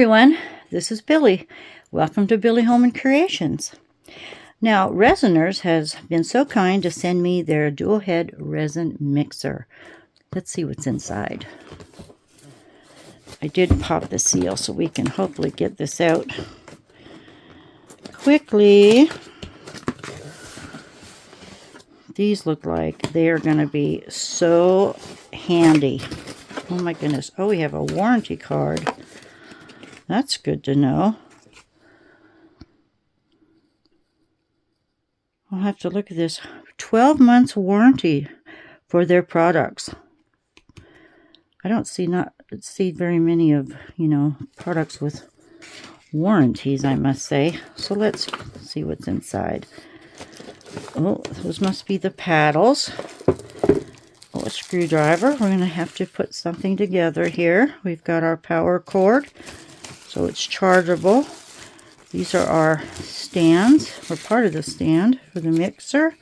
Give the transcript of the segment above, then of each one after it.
everyone, this is Billie. Welcome to Billie Holman Creations. Now, Resiners has been so kind to send me their Dual-Head Resin Mixer. Let's see what's inside. I did pop the seal so we can hopefully get this out quickly. These look like they are going to be so handy. Oh my goodness. Oh, we have a warranty card. That's good to know. I'll have to look at this. 12 months warranty for their products. I don't see very many of, products with warranties, I must say. So let's see what's inside. Oh, those must be the paddles. Oh, a screwdriver. We're going to have to put something together here. We've got our power cord, so it's chargeable. These are our stands, or part of the stand for the mixer.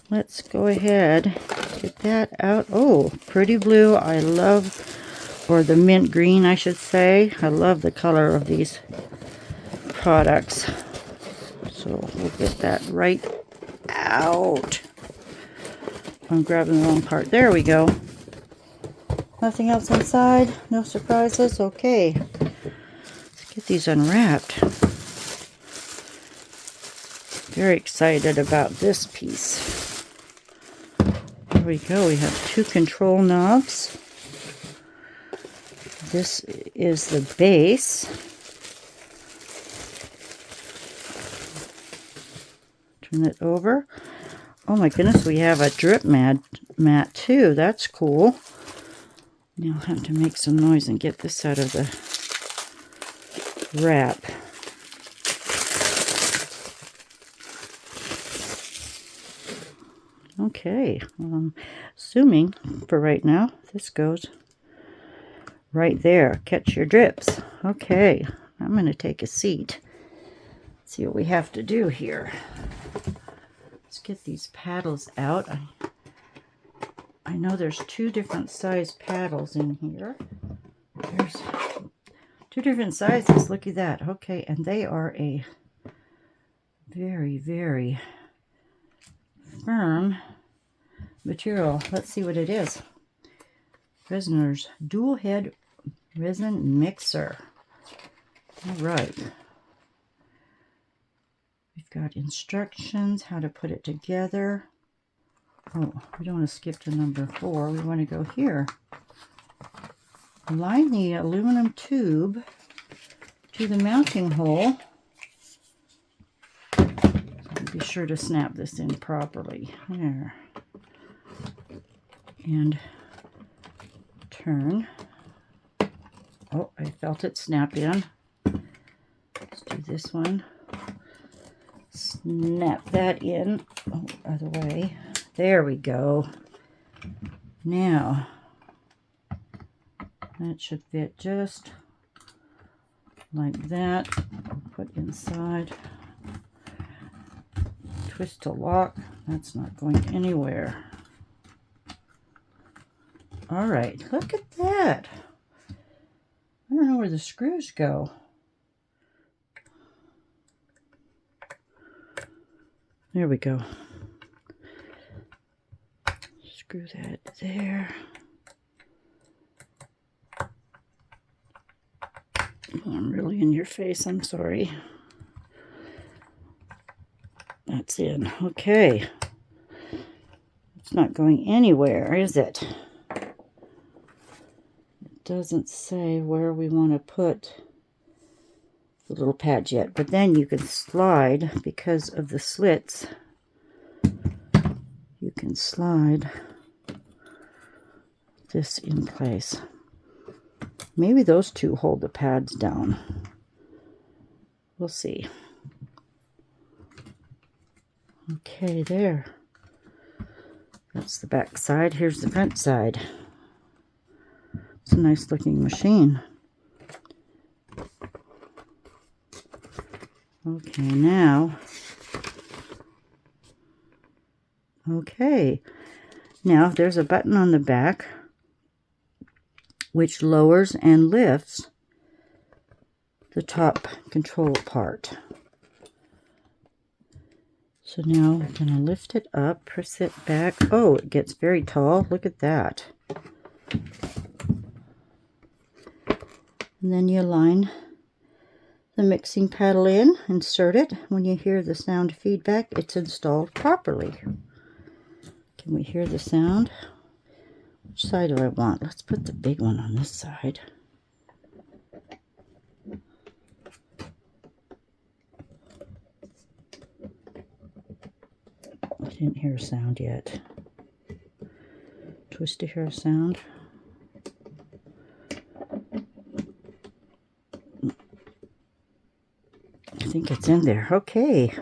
Let's go ahead, get that out. Oh, pretty blue. I love, or the mint green, I should say. I love the color of these products. So we'll get that right out. I'm grabbing the wrong part. There we go. Nothing else inside. No surprises. Okay. Let's get these unwrapped. Very excited about this piece. There we go. We have two control knobs. This is the base. Turn it over. Oh my goodness, we have a drip mat too. That's cool. Now I'll have to make some noise and get this out of the wrap. Okay, well, I'm assuming for right now this goes right there. Catch your drips. Okay, I'm going to take a seat. See what we have to do here. Let's get these paddles out. I know there's two different size paddles in here. There's two different sizes. Look at that. Okay, and they are a very, very firm material. Let's see what it is. Resiners Dual-Head Resin Mixer. All right. We've got instructions how to put it together. Oh, we don't want to skip to number 4. We want to go here. Align the aluminum tube to the mounting hole. Be sure to snap this in properly. There. And turn. Oh, I felt it snap in. Let's do this one. Snap that in. Oh, other way. There we go. Now, that should fit just like that. Put inside. Twist to lock. That's not going anywhere. All right, look at that. I don't know where the screws go. There we go. Screw that there. Oh, I'm really in your face. I'm sorry. That's in. Okay. It's not going anywhere, is it? It doesn't say where we want to put the little pads yet, but then you can slide because of the slits. You can slide this in place. Maybe those two hold the pads down. We'll see. Okay, there. That's the back side. Here's the front side. It's a nice looking machine. Okay, now. Okay. Now there's a button on the back which lowers and lifts the top control part. So now we're going to lift it up, press it back. Oh, it gets very tall. Look at that. And then you align the mixing paddle in, insert it. When you hear the sound feedback, it's installed properly. Can we hear the sound? Which side do I want? Let's put the big one on this side. I didn't hear a sound yet. Twist to hear a sound. I think it's in there. Okay.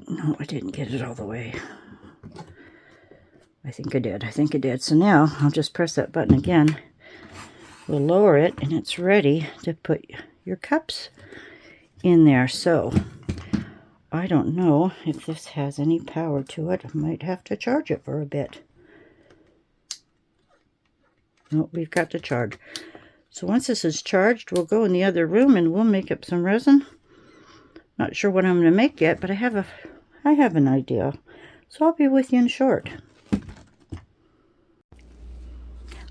No, I didn't get it all the way. I think I did. I think I did. So now I'll just press that button again. We'll lower it and it's ready to put your cups in there. So I don't know if this has any power to it. I might have to charge it for a bit. No, we've got to charge. So once this is charged, we'll go in the other room and we'll make up some resin. Not sure what I'm going to make yet, but I have an idea. So I'll be with you in short.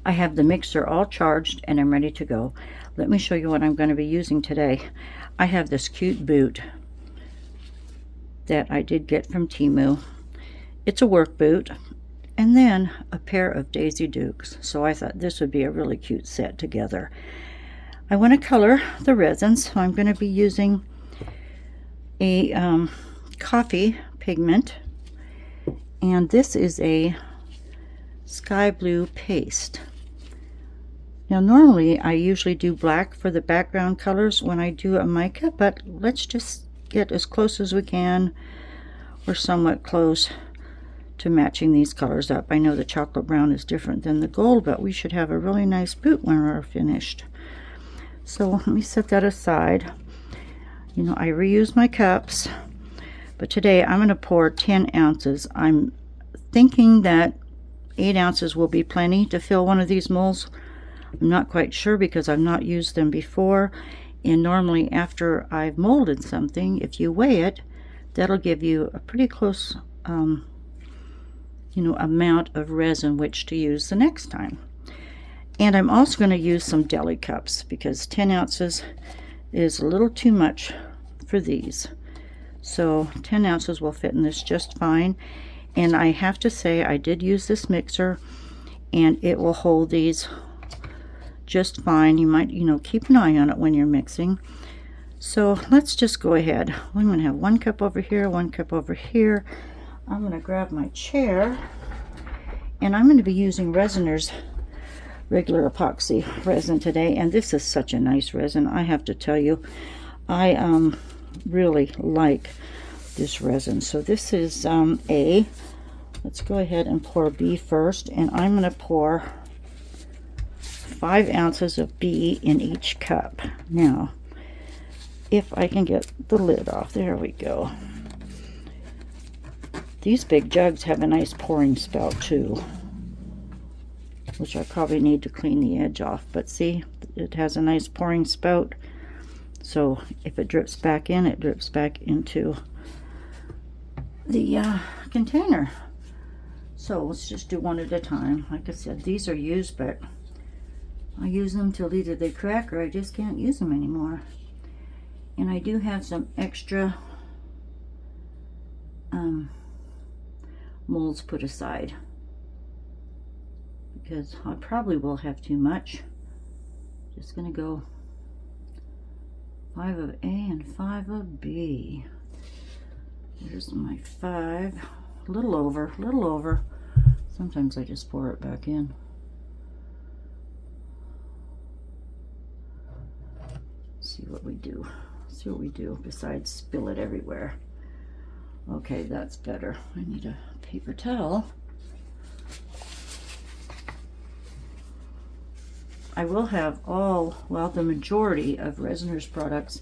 I have the mixer all charged and I'm ready to go. Let me show you what I'm going to be using today. I have this cute boot that I did get from Temu. It's a work boot. And then a pair of Daisy Dukes. So I thought this would be a really cute set together. I want to color the resins, so I'm going to be using a coffee pigment. And this is a sky blue paste. Now normally I usually do black for the background colors when I do a mica, but let's just get as close as we can, or somewhat close, to matching these colors up. I know the chocolate brown is different than the gold, but we should have a really nice boot when we're finished. So let me set that aside. You know, I reuse my cups, but today I'm going to pour 10 ounces. I'm thinking that 8 ounces will be plenty to fill one of these molds. I'm not quite sure because I've not used them before, and normally after I've molded something, if you weigh it, that'll give you a pretty close amount of resin which to use the next time. And I'm also going to use some deli cups because 10 ounces is a little too much for these. So 10 ounces will fit in this just fine. And I have to say I did use this mixer and it will hold these just fine. You might, keep an eye on it when you're mixing. So let's just go ahead. I'm going to have 1 cup over here, 1 cup over here. I'm going to grab my chair and I'm going to be using Resiners regular epoxy resin today, and this is such a nice resin. I have to tell you, I really like this resin. So this is A. Let's go ahead and pour B first, and I'm going to pour 5 ounces of B in each cup. Now, if I can get the lid off, there we go. These big jugs have a nice pouring spout too, which I probably need to clean the edge off, but see, it has a nice pouring spout, so if it drips back in, it drips back into the container. So let's just do one at a time. Like I said, these are used, but I use them till either they crack or I just can't use them anymore. And I do have some extra molds put aside because I probably will have too much. Just gonna go 5 of A and 5 of B. Here's my 5. A little over. Sometimes I just pour it back in. See what we do. See what we do besides spill it everywhere. Okay, that's better. I need a paper towel. I will have the majority of Resiners products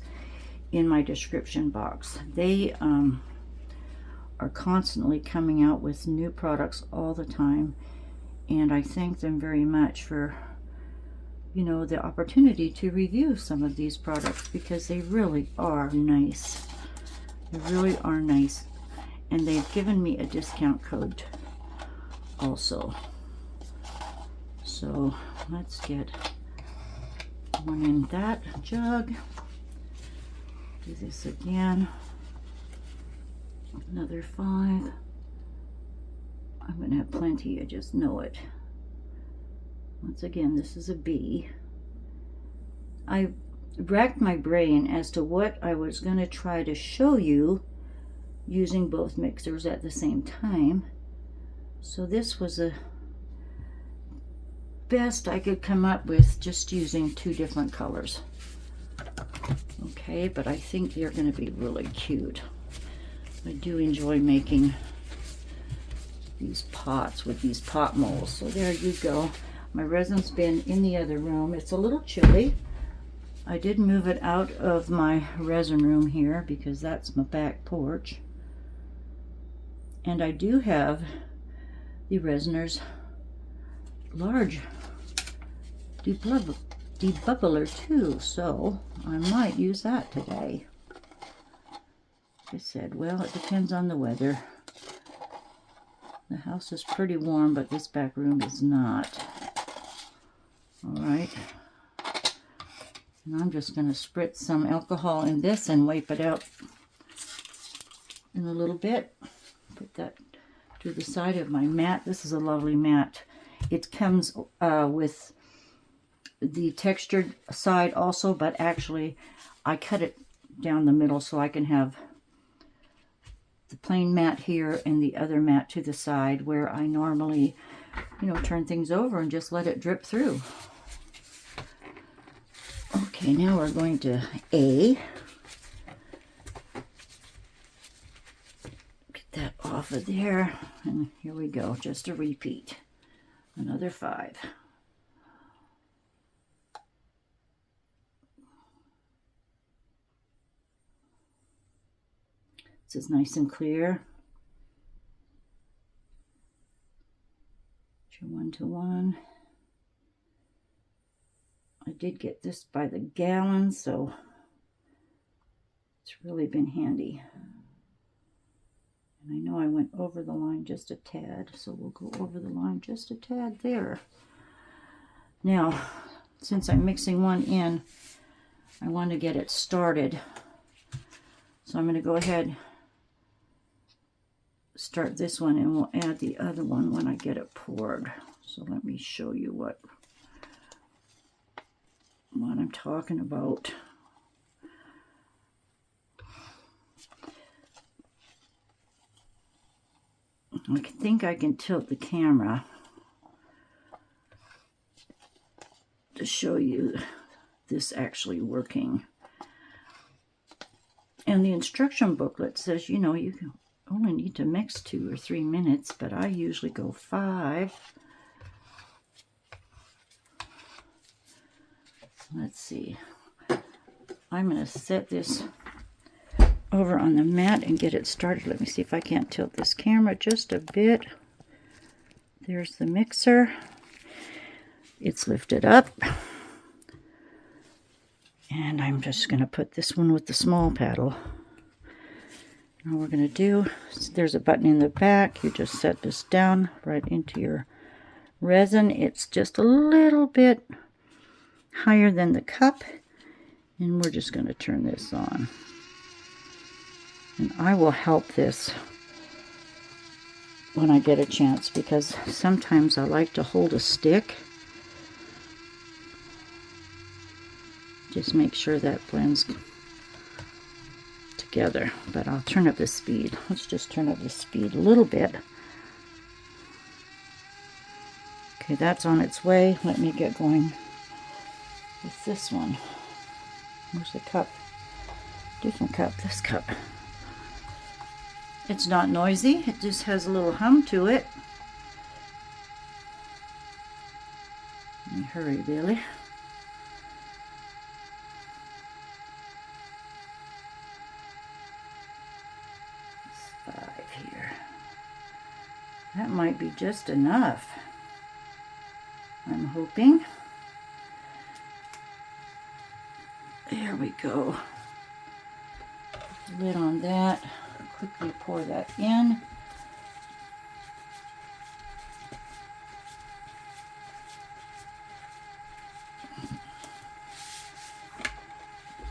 in my description box. They are constantly coming out with new products all the time, and I thank them very much for you know, the opportunity to review some of these products because they really are nice. They really are nice. And they've given me a discount code also. So let's get one in that jug. Do this again. Another 5. I'm going to have plenty, I just know it. Once again, this is a B. I racked my brain as to what I was going to try to show you using both mixers at the same time. So this was the best I could come up with, just using 2 different colors. Okay, but I think they're going to be really cute. I do enjoy making these pots with these pot molds. So there you go. My resin's been in the other room. It's a little chilly. I did move it out of my resin room here because that's my back porch. And I do have the Resiners large debubbler too, so I might use that today. Like I said, well, it depends on the weather. The house is pretty warm, but this back room is not. All right. And I'm just going to spritz some alcohol in this and wipe it out in a little bit. Put that to the side of my mat. This is a lovely mat. It comes with the textured side also, but actually I cut it down the middle so I can have the plain mat here and the other mat to the side where I normally, you know, turn things over and just let it drip through. Okay, now we're going to A. That off of there, and here we go, just a repeat. Another 5. This is nice and clear. Your 1-to-1. I did get this by the gallon, so it's really been handy. And I know I went over the line just a tad, so we'll go over the line just a tad there. Now, since I'm mixing one in, I want to get it started. So I'm going to go ahead, start this one, and we'll add the other one when I get it poured. So let me show you what I'm talking about. I think I can tilt the camera to show you this actually working. And the instruction booklet says, you know, you can only need to mix 2 or 3 minutes, but I usually go 5. Let's see. I'm going to set this over on the mat and get it started. Let me see if I can't tilt this camera just a bit. There's the mixer. It's lifted up. And I'm just going to put this one with the small paddle. And all we're going to do, there's a button in the back. You just set this down right into your resin. It's just a little bit higher than the cup. And we're just going to turn this on. And I will help this when I get a chance, because sometimes I like to hold a stick. Just make sure that blends together. But I'll turn up the speed. Let's just turn up the speed a little bit. Okay, that's on its way. Let me get going with this one. Where's the cup? Different cup, this cup. It's not noisy, it just has a little hum to it. Let me hurry, Billie. It's 5 here. That might be just enough, I'm hoping. There we go. Lid on that. Quickly pour that in.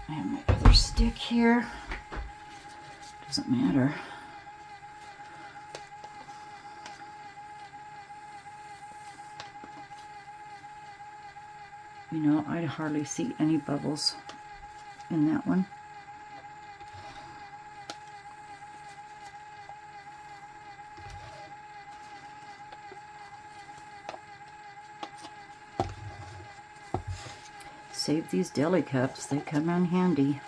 I have my other stick here. Doesn't matter. You know, I hardly see any bubbles in that one. Save these deli cups, they come in handy.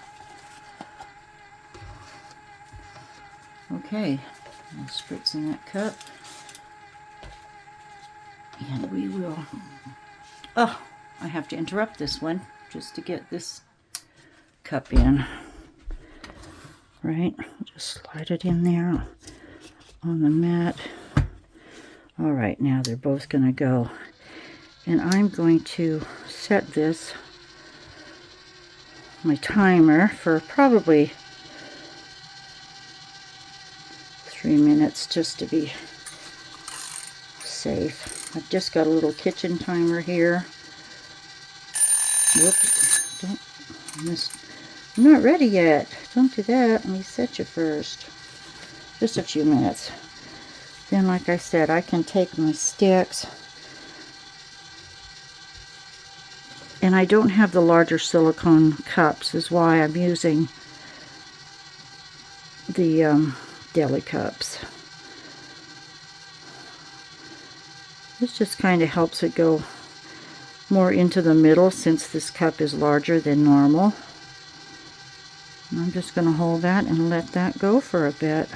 Okay, I'll spritz in that cup. And we will, oh, I have to interrupt this one just to get this cup in. Right, just slide it in there on the mat. All right, now they're both gonna go. And I'm going to set this, my timer, for probably 3 minutes just to be safe. I've just got a little kitchen timer here. Whoops, don't miss. I'm not ready yet. Don't do that. Let me set you first. Just a few minutes. Then, like I said, I can take my sticks. And I don't have the larger silicone cups, is why I'm using the deli cups. This just kind of helps it go more into the middle since this cup is larger than normal. And I'm just going to hold that and let that go for a bit.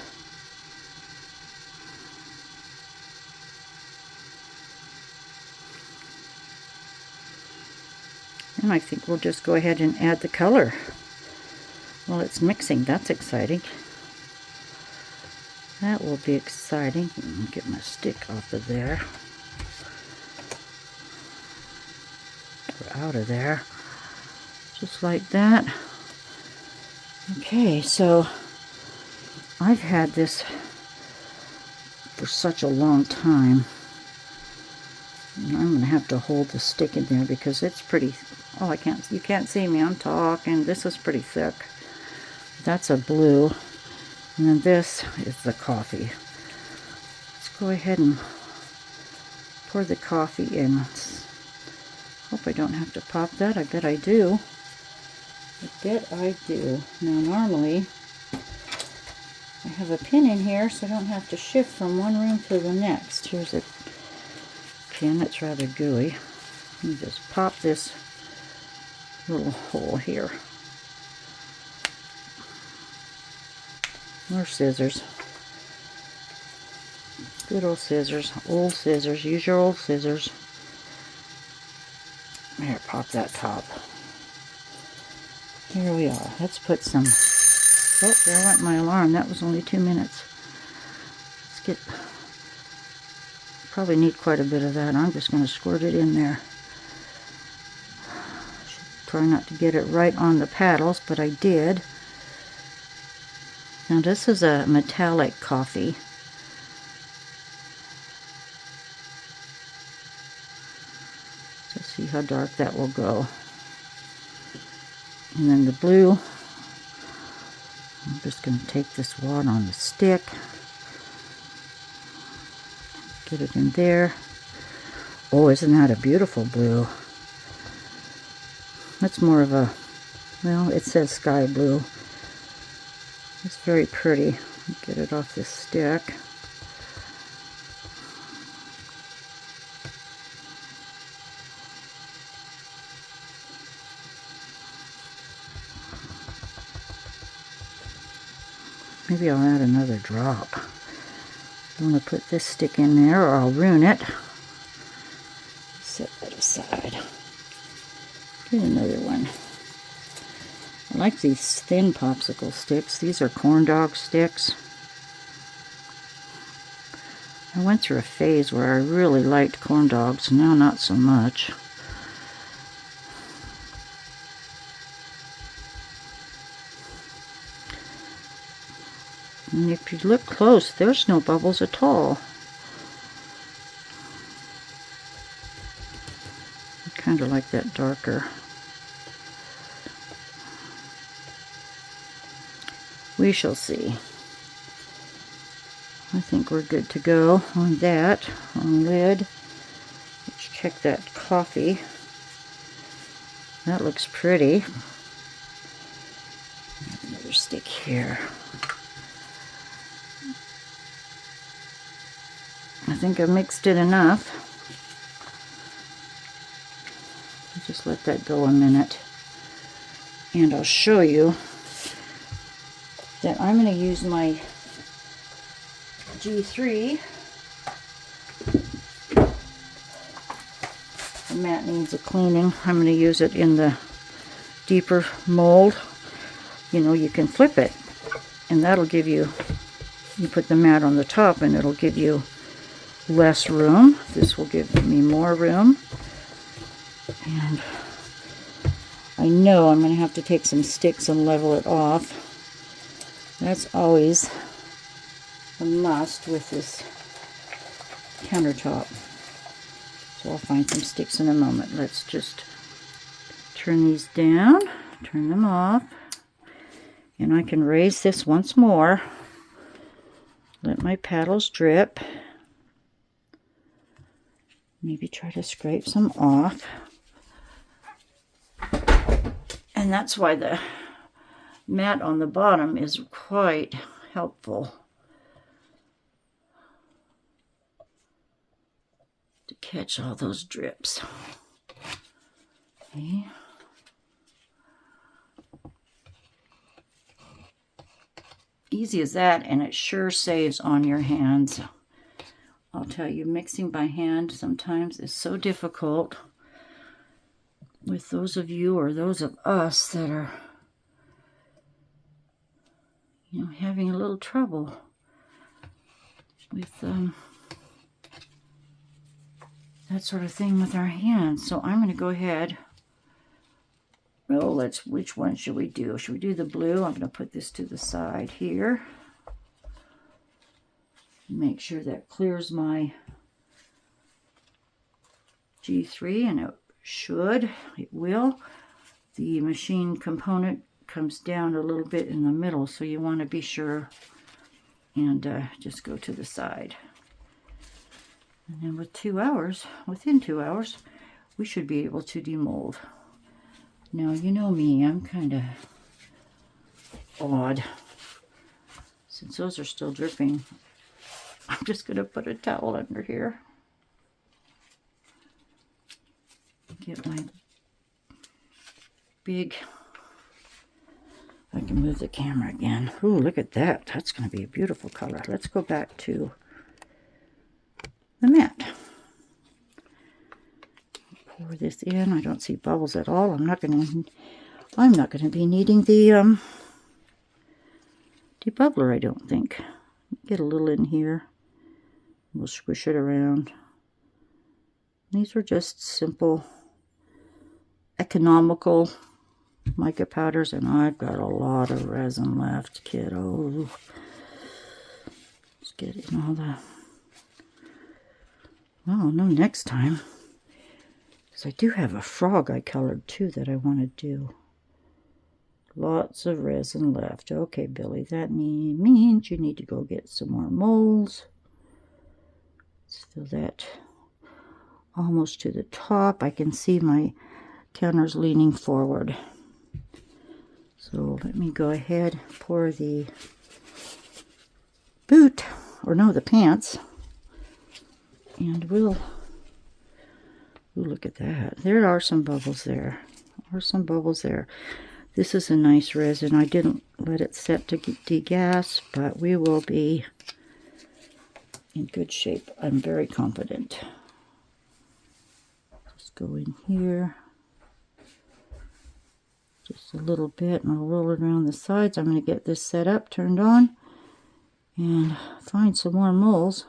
And I think we'll just go ahead and add the color while it's mixing. That's exciting. That will be exciting. Get my stick off of there. We're out of there. Just like that. Okay, so I've had this for such a long time. And I'm going to have to hold the stick in there because it's pretty, oh, you can't see me, I'm talking. This is pretty thick. That's a blue. And then this is the coffee. Let's go ahead and pour the coffee in. Hope I don't have to pop that. I bet I do. I bet I do. Now normally I have a pin in here so I don't have to shift from one room to the next. Here's a pin that's rather gooey. Let me just pop this little hole here. More scissors. Good old scissors. Old scissors. Use your old scissors. Here, pop that top. Here we are. Let's put some... Oh, there went my alarm. That was only 2 minutes. Let's get... Probably need quite a bit of that. I'm just going to squirt it in there. Try not to get it right on the paddles, but I did. Now this is a metallic coffee. Let's see how dark that will go. And then the blue, I'm just going to take this wad on the stick. Get it in there. Oh, isn't that a beautiful blue? That's more of a, well, it says sky blue. It's very pretty. Get it off this stick. Maybe I'll add another drop. I'm going to put this stick in there or I'll ruin it. Set that aside. Get another one. I like these thin popsicle sticks. These are corn dog sticks. I went through a phase where I really liked corn dogs. Now not so much. And if you look close, there's no bubbles at all. I kind of like that darker. We shall see. I think we're good to go on that, on lid. Let's check that coffee. That looks pretty. Another stick here. I think I mixed it enough. I'll just let that go a minute. And I'll show you that I'm going to use my G3. The mat needs a cleaning. I'm going to use it in the deeper mold. You know, you can flip it, and that'll give you, you put the mat on the top and it'll give you less room. This will give me more room. And I know I'm going to have to take some sticks and level it off. That's always a must with this countertop. So I'll find some sticks in a moment. Let's just turn these down, turn them off, and I can raise this once more. Let my paddles drip. Maybe try to scrape some off. And that's why the mat on the bottom is quite helpful to catch all those drips. Okay. Easy as that, and it sure saves on your hands. I'll tell you, mixing by hand sometimes is so difficult with those of you or those of us that are, you know, having a little trouble with that sort of thing with our hands. So I'm going to go ahead. Oh, which one should we do? Should we do the blue? I'm going to put this to the side here. Make sure that clears my G3, and it should. It will. The machine component comes down a little bit in the middle, so you want to be sure and just go to the side. And then with 2 hours, within 2 hours, we should be able to demold. Now, you know me, I'm kind of odd. Since those are still dripping, I'm just going to put a towel under here. Get my big, I can move the camera again. Ooh, look at that. That's going to be a beautiful color. Let's go back to the mat. Pour this in. I don't see bubbles at all. I'm not going to be needing the debubbler, I don't think. Get a little in here. We'll squish it around. These are just simple, economical mica powders, and I've got a lot of resin left, kiddo. Let's get in all the... Oh, no, next time. Because I do have a frog I colored too that I want to do. Lots of resin left. Okay, Billie, that means you need to go get some more molds. Let's fill that almost to the top. I can see my counters leaning forward. So let me go ahead, pour the boot, or no, the pants, and we'll, ooh, look at that. There are some bubbles there. There are some bubbles there. This is a nice resin. I didn't let it set to degas, but we will be in good shape. I'm very confident. Just go in here. Just a little bit, and I'll roll it around the sides. I'm going to get this set up, turned on, and find some more molds.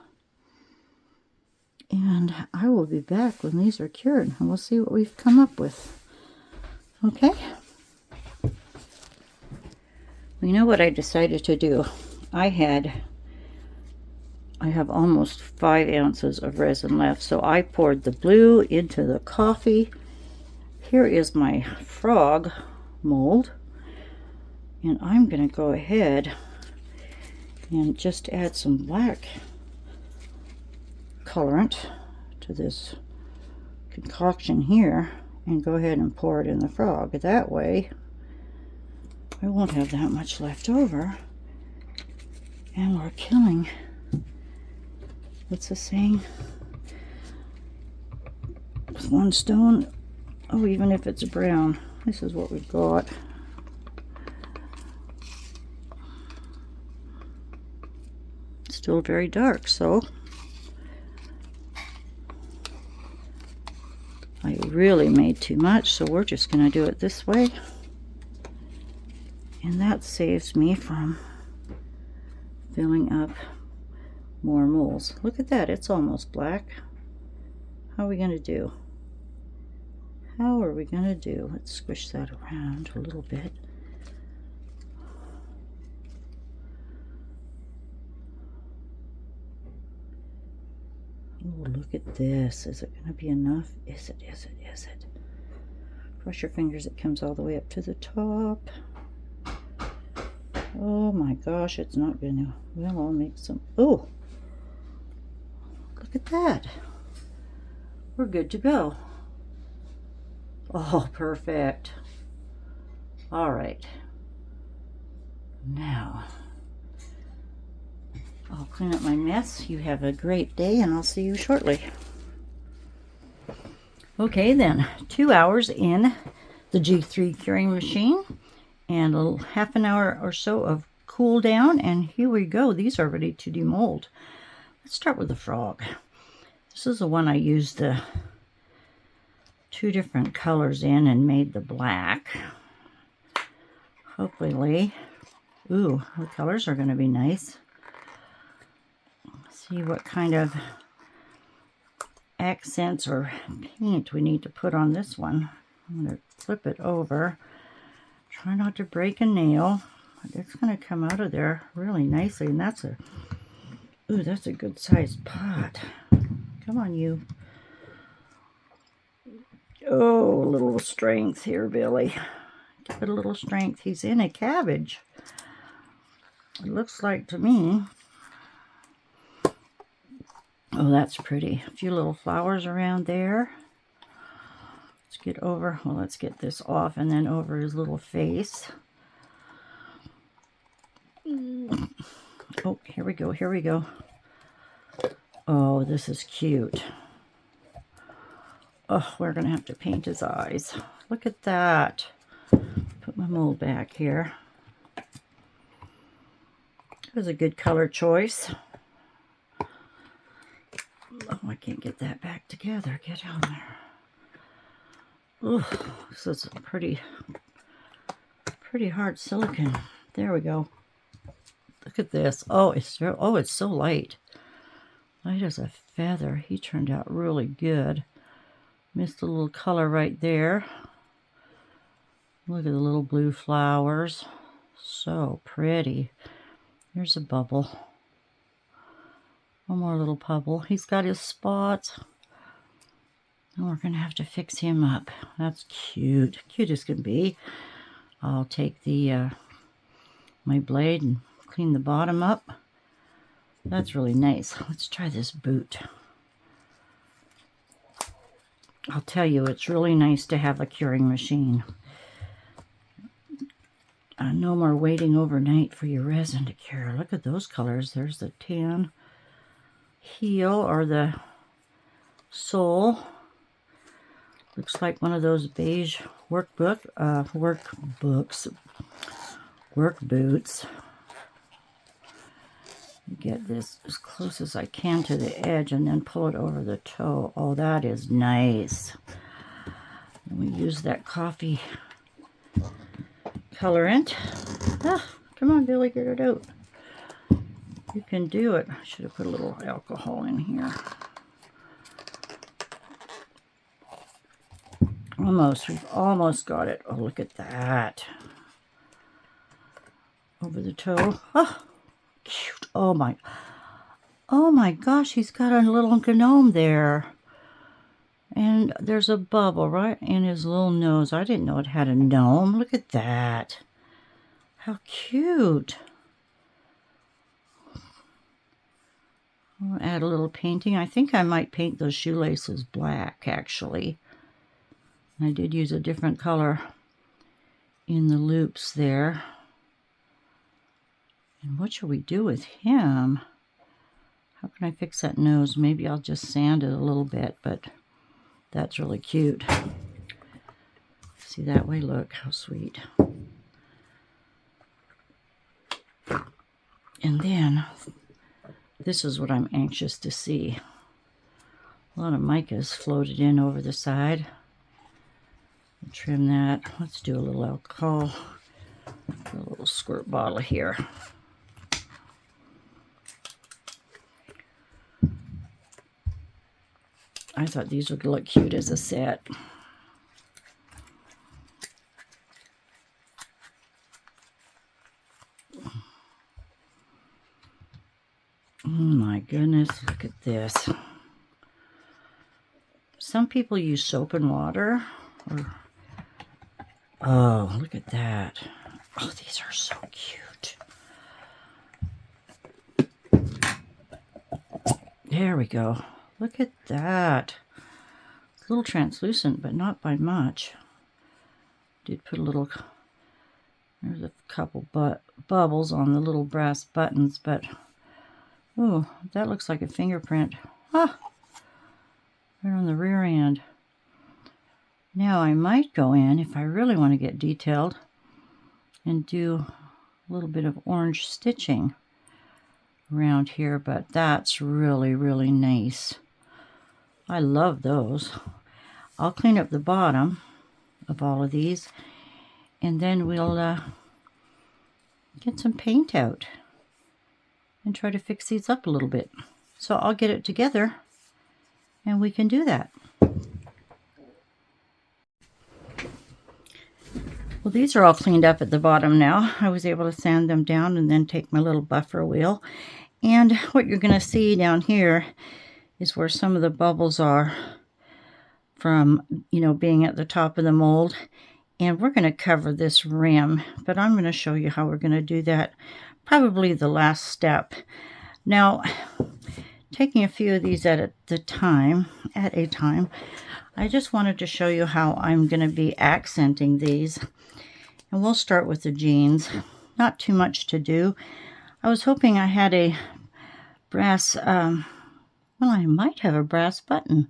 And I will be back when these are cured, and we'll see what we've come up with. Okay? Well, you know what I decided to do? I have almost 5 ounces of resin left, so I poured the blue into the coffee. Here is my frog mold, and I'm going to go ahead and just add some black colorant to this concoction here and go ahead and pour it in the frog. That way I won't have that much left over, and we're killing, what's the saying, with one stone, oh, even if it's brown. This is what we've got. Still very dark, so I really made too much, so we're just going to do it this way, and that saves me from filling up more molds. Look at that, it's almost black. How are we going to do? How are we going to do? Let's squish that around a little bit. Oh, look at this. Is it going to be enough? Is it? Is it? Is it? Cross your fingers, it comes all the way up to the top. Oh my gosh, it's not going to. Well, I'll make some. Oh, look at that. We're good to go. Oh, perfect. All right. Now, I'll clean up my mess. You have a great day, and I'll see you shortly. Okay, then, 2 hours in the G3 curing machine, and a half an hour or so of cool down, and here we go. These are ready to demold. Let's start with the frog. This is the one I used the 2 different colors in and made the black. Hopefully, ooh, the colors are going to be nice. See what kind of accents or paint we need to put on this one. I'm going to flip it over. Try not to break a nail. It's going to come out of there really nicely, and that's a, ooh, that's a good sized pot. Come on, you. Oh, a little strength here, Billy. Give it a little strength. He's in a cabbage. It looks like to me. Oh, that's pretty. A few little flowers around there. Let's get over, well, let's get this off and then over his little face. Oh, here we go, here we go. Oh, this is cute. Oh, we're going to have to paint his eyes. Look at that. Put my mold back here. It was a good color choice. Oh, I can't get that back together. Get down there. Oh, this is a pretty hard silicone. There we go. Look at this. Oh, it's so light. Light as a feather. He turned out really good. Missed a little color right there. Look at the little blue flowers. So pretty. Here's a bubble. One more little bubble. He's got his spots. And we're going to have to fix him up. That's cute. Cute as can be. I'll take the my blade and clean the bottom up. That's really nice. Let's try this boot. I'll tell you, it's really nice to have a curing machine. No more waiting overnight for your resin to cure. Look at those colors. There's the tan heel or the sole. Looks like one of those beige work boots. Get this as close as I can to the edge and then pull it over the toe. Oh, that is nice. And we use that coffee colorant. Ah, come on, Billy, get it out. You can do it. I should have put a little alcohol in here. Almost. We've almost got it. Oh, look at that. Over the toe. Oh, cute. Oh my gosh, he's got a little gnome there. And there's a bubble right in his little nose. I didn't know it had a gnome. Look at that. How cute. I'll add a little painting. I think I might paint those shoelaces black, actually. I did use a different color in the loops there. And what shall we do with him? How can I fix that nose? Maybe I'll just sand it a little bit, but that's really cute. See that way? Look, how sweet. And then, this is what I'm anxious to see. A lot of mica's floated in over the side. I'll trim that. Let's do a little alcohol. A little squirt bottle here. I thought these would look cute as a set. Oh my goodness, look at this. Some people use soap and water. Oh, look at that. Oh, these are so cute. There we go. Look at that. It's a little translucent, but not by much. Did put a little, there's a couple bubbles on the little brass buttons, but, ooh, that looks like a fingerprint. Ah, right on the rear end. Now I might go in, if I really want to get detailed, and do a little bit of orange stitching around here, but that's really, really nice. I love those. I'll clean up the bottom of all of these, and then we'll get some paint out and try to fix these up a little bit. So I'll get it together and we can do that. Well, these are all cleaned up at the bottom now. I was able to sand them down and then take my little buffer wheel. And what you're going to see down here is where some of the bubbles are from, you know, being at the top of the mold. And we're going to cover this rim, but I'm going to show you how we're going to do that. Probably the last step. Now, taking a few of these at a time, I just wanted to show you how I'm going to be accenting these. And we'll start with the jeans. Not too much to do. I was hoping I had a brass, well, I might have a brass button.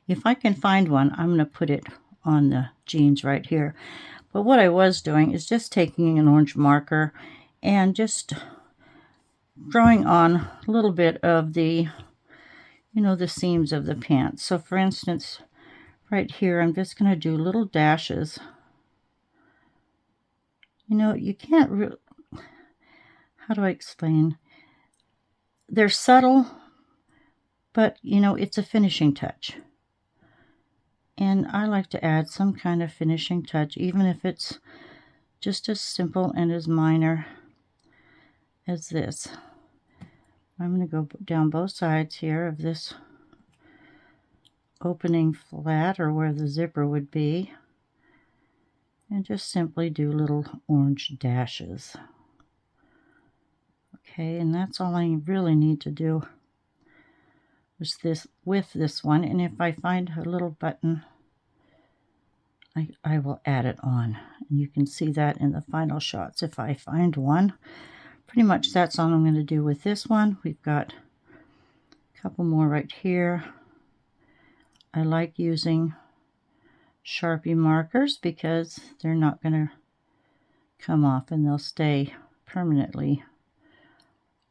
If I can find one, I'm going to put it on the jeans right here. But what I was doing is just taking an orange marker and just drawing on a little bit of the, you know, the seams of the pants. So for instance, right here, I'm just going to do little dashes. You know, you can't really, how do I explain? They're subtle, but, you know, it's a finishing touch. And I like to add some kind of finishing touch, even if it's just as simple and as minor as this. I'm going to go down both sides here of this opening flat, or where the zipper would be, and just simply do little orange dashes. Okay, and that's all I really need to do with this one. And if I find a little button, I will add it on. And you can see that in the final shots if I find one. Pretty much that's all I'm going to do with this one. We've got a couple more right here. I like using Sharpie markers because they're not going to come off and they'll stay permanently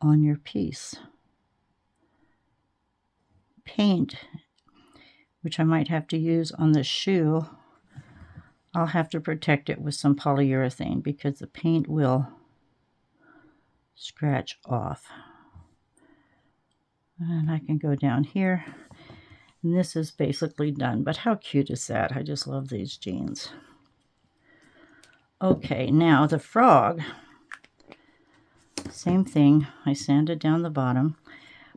on your piece. Paint, which I might have to use on the shoe, I'll have to protect it with some polyurethane because the paint will scratch off. And I can go down here, and this is basically done. But how cute is that? I just love these jeans. Okay, now the frog. Same thing, I sanded down the bottom,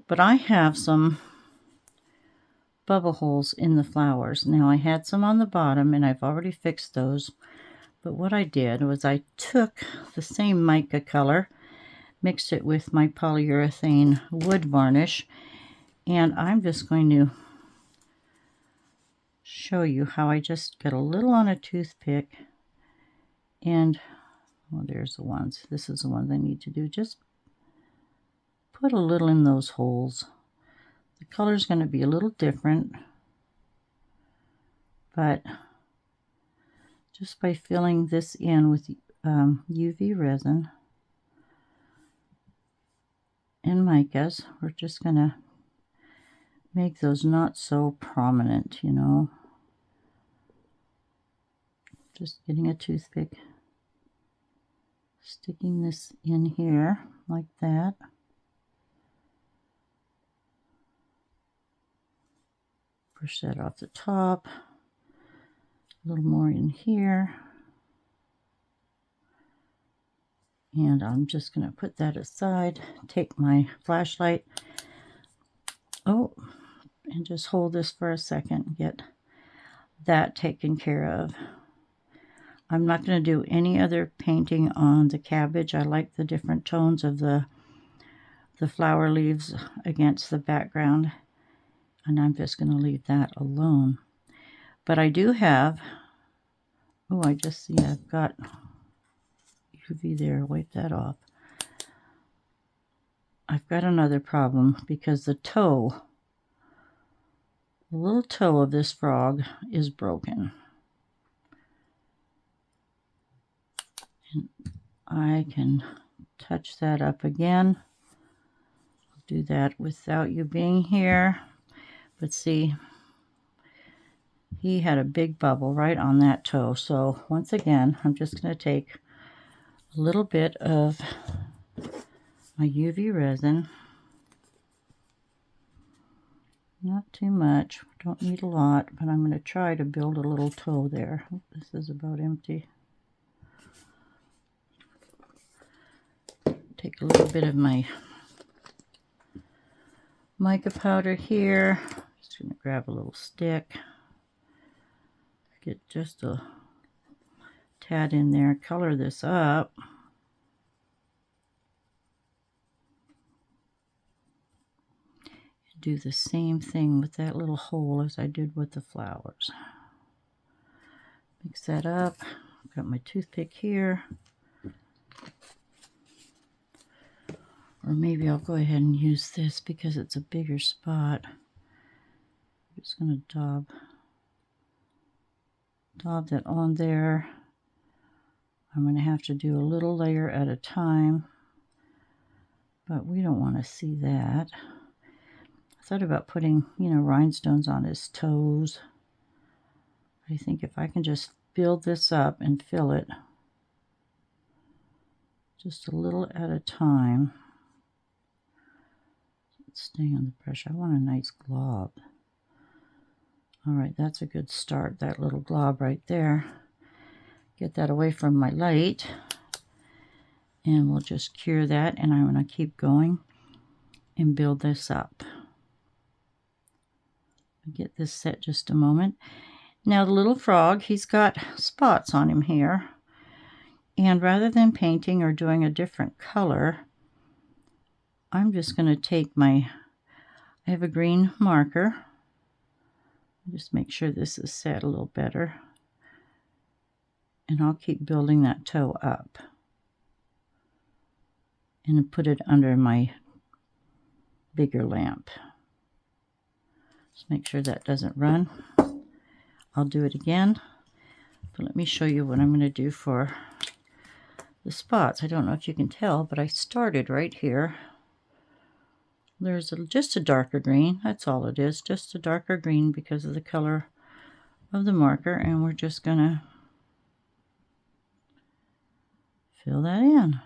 but I have some bubble holes in the flowers. Now I had some on the bottom and I've already fixed those, but what I did was I took the same mica color, mixed it with my polyurethane wood varnish, and I'm just going to show you how I just got a little on a toothpick, and well, there's the ones. This is the ones I need to do. Just put a little in those holes. The color's going to be a little different, but just by filling this in with UV resin and micas, we're just going to make those not so prominent, you know. Just getting a toothpick, sticking this in here like that. Push that off the top. A little more in here. And I'm just going to put that aside, take my flashlight, and just hold this for a second, get that taken care of. I'm not going to do any other painting on the cabbage. I like the different tones of the flower leaves against the background, and I'm just going to leave that alone. But I do have, I just see I've got UV there, wipe that off. I've got another problem because the little toe of this frog is broken. And I can touch that up again. I'll do that without you being here. But see, he had a big bubble right on that toe. So once again, I'm just going to take a little bit of my UV resin. Not too much, don't need a lot, but I'm going to try to build a little toe there. This is about empty. Take a little bit of my mica powder here. Just going to grab a little stick. Get just a tad in there, color this up. Do the same thing with that little hole as I did with the flowers. Mix that up. Got my toothpick here. Or maybe I'll go ahead and use this because it's a bigger spot. I'm just going to dab that on there. I'm going to have to do a little layer at a time, but we don't want to see that. I thought about putting, rhinestones on his toes. I think if I can just build this up and fill it just a little at a time. Stay on the brush. I want a nice glob. All right, that's a good start, that little glob right there. Get that away from my light, and we'll just cure that, and I'm going to keep going and build this up. Get this set just a moment. Now the little frog, he's got spots on him here, and rather than painting or doing a different color, I'm just going to take I have a green marker. Just make sure this is set a little better. And I'll keep building that toe up. And put it under my bigger lamp. Just make sure that doesn't run. I'll do it again. But let me show you what I'm going to do for the spots. I don't know if you can tell, but I started right here. There's just a darker green. That's all it is. Just a darker green because of the color of the marker. And we're just going to fill that in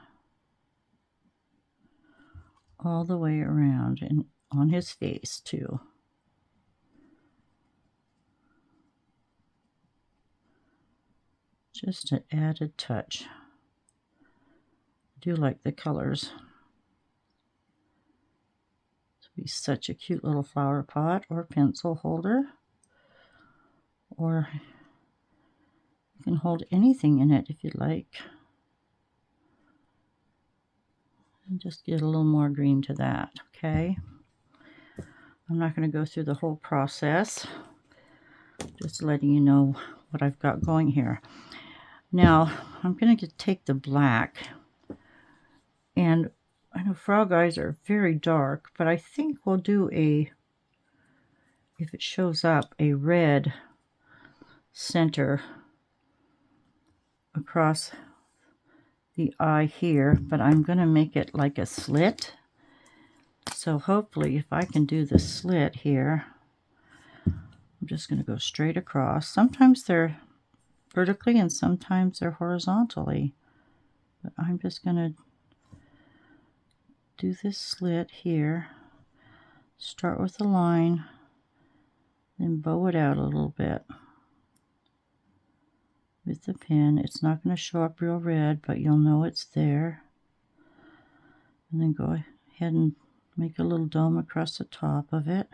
all the way around and on his face too. Just an added touch. I do like the colors Be such a cute little flower pot or pencil holder, or you can hold anything in it if you'd like. And just get a little more green to that, okay? I'm not going to go through the whole process, just letting you know what I've got going here. Now, I'm going to take the black, and I know frog eyes are very dark, but I think we'll do a, if it shows up, a red center across the eye here, but I'm going to make it like a slit. So hopefully if I can do the slit here, I'm just going to go straight across. Sometimes they're vertically and sometimes they're horizontally, but I'm just going to do this slit here. Start with a line, then bow it out a little bit with the pin. It's not going to show up real red, but you'll know it's there. And then go ahead and make a little dome across the top of it,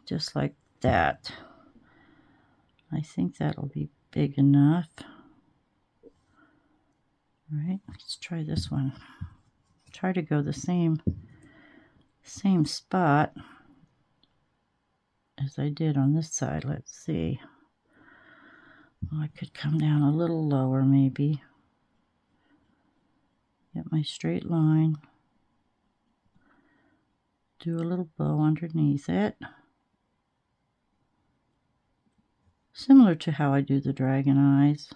just like that. I think that'll be big enough. All right, let's try this one. Try to go the same spot as I did on this side. Let's see. Well, I could come down a little lower maybe. Get my straight line. Do a little bow underneath it. Similar to how I do the dragon eyes.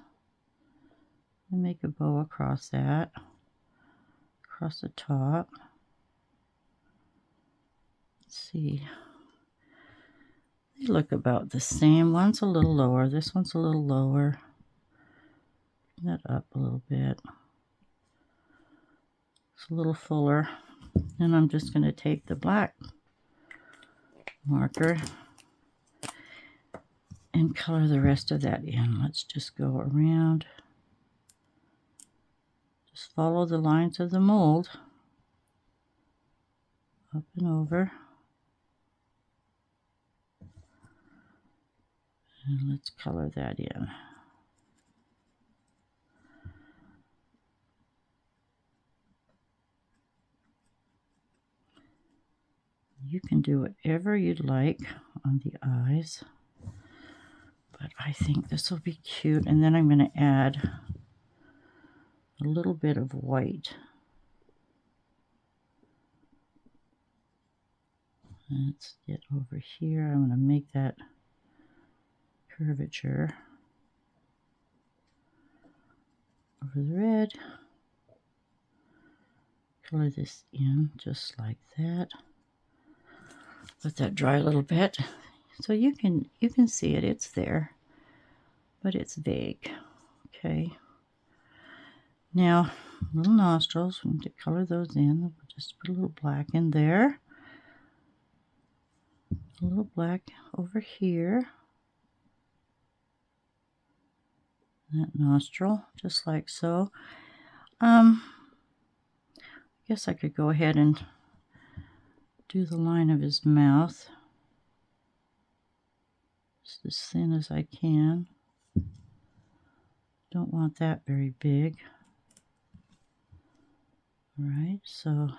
And make a bow across that. Across the top. Let's see. They look about the same. One's a little lower. This one's a little lower. Bring that up a little bit. It's a little fuller. Then I'm just going to take the black marker and color the rest of that in. Let's just go around. Just follow the lines of the mold. Up and over. And let's color that in. You can do whatever you'd like on the eyes, but I think this will be cute. And then I'm going to add a little bit of white. Let's get over here. I'm going to make that curvature over the red. Color this in just like that. Let that dry a little bit, so you can see it. It's there, but it's vague. Okay. Now, little nostrils. We need to color those in. We'll just put a little black in there. A little black over here. That nostril, just like so. I guess I could go ahead and do the line of his mouth just as thin as I can. Don't want that very big. Alright, so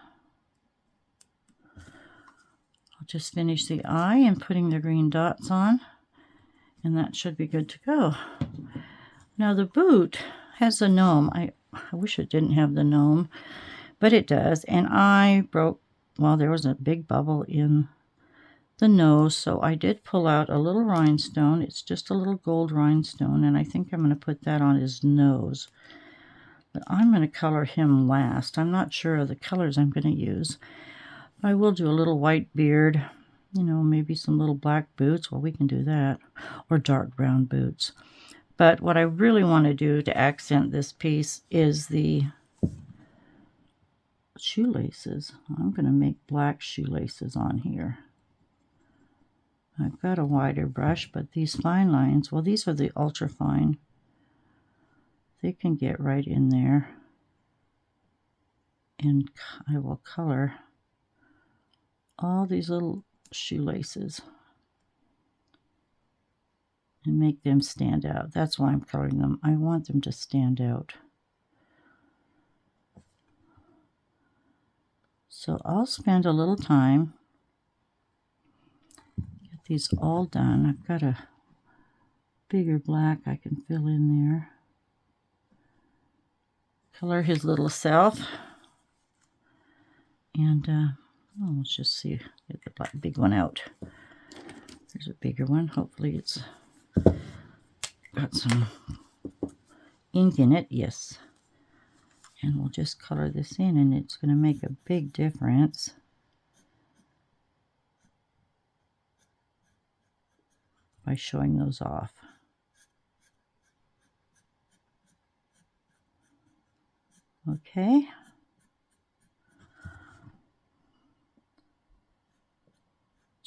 I'll just finish the eye and putting the green dots on, and that should be good to go. Now the boot has a gnome. I wish it didn't have the gnome, but it does. And I broke, well, there was a big bubble in the nose, so I did pull out a little rhinestone. It's just a little gold rhinestone, and I think I'm going to put that on his nose. But I'm going to color him last. I'm not sure of the colors I'm going to use. I will do a little white beard, you know, maybe some little black boots. Well, we can do that. Or dark brown boots. But what I really want to do to accent this piece is the shoelaces. I'm going to make black shoelaces on here. I've got a wider brush, but these fine lines, well, these are the ultra fine. They can get right in there. And I will color all these little shoelaces and make them stand out. That's why I'm coloring them. I want them to stand out. So I'll spend a little time, get these all done. I've got a bigger black I can fill in there. Color his little self. And let's just see, get the big one out. There's a bigger one. Hopefully it's got some ink in it. Yes. And we'll just color this in, and it's going to make a big difference. By showing those off. Okay.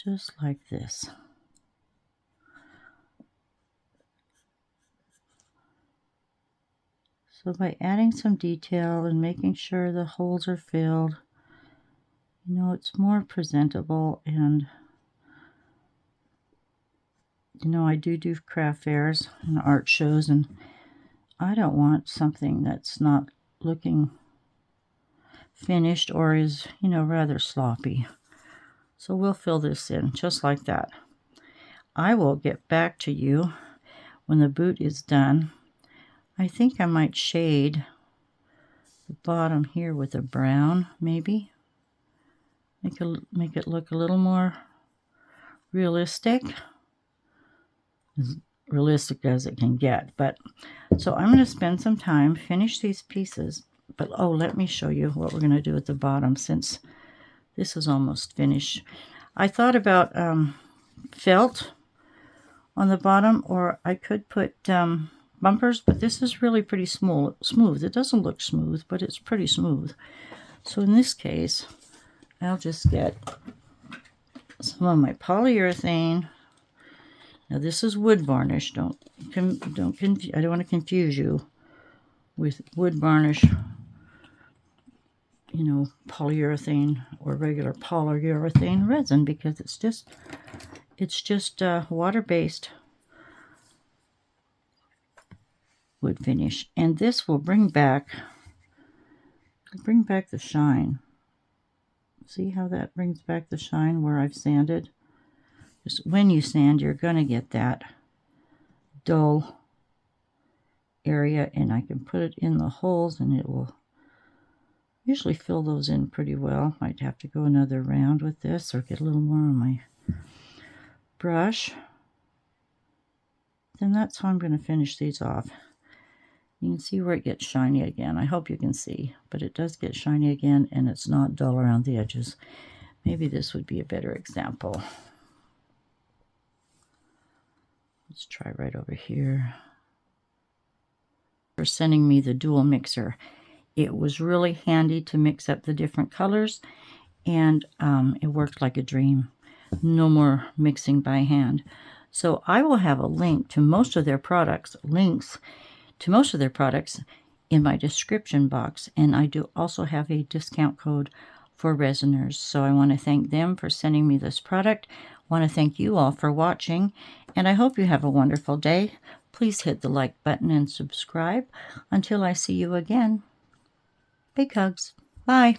Just like this. So by adding some detail and making sure the holes are filled, you know, it's more presentable. And you know, I do craft fairs and art shows, and I don't want something that's not looking finished or is, you know, rather sloppy. So we'll fill this in just like that. I will get back to you when the boot is done. I think I might shade the bottom here with a brown, maybe. Make it look a little more realistic. As realistic as it can get. But so I'm going to spend some time, finish these pieces. But oh, let me show you what we're going to do at the bottom, since this is almost finished. I thought about felt on the bottom, or I could put bumpers, but this is really pretty smooth. It doesn't look smooth, but it's pretty smooth. So in this case, I'll just get some of my polyurethane. Now this is wood varnish. I don't want to confuse you with wood varnish, you know, polyurethane or regular polyurethane resin, because it's just water-based wood finish, and this will bring back the shine. See how that brings back the shine where I've sanded? Just when you sand, you're gonna get that dull area, and I can put it in the holes, and it will usually fill those in pretty well. Might have to go another round with this, or get a little more on my brush. Then that's how I'm going to finish these off. You can see where it gets shiny again. I hope you can see, but it does get shiny again, and it's not dull around the edges. Maybe this would be a better example. Let's try right over here. For sending me the dual mixer. It was really handy to mix up the different colors, and it worked like a dream. No more mixing by hand. So I will have a link to most of their products, links to most of their products in my description box, and I do also have a discount code for Resiners. So I want to thank them for sending me this product. I want to thank you all for watching, and I hope you have a wonderful day. Please hit the like button and subscribe. Until I see you again, big hugs. Bye.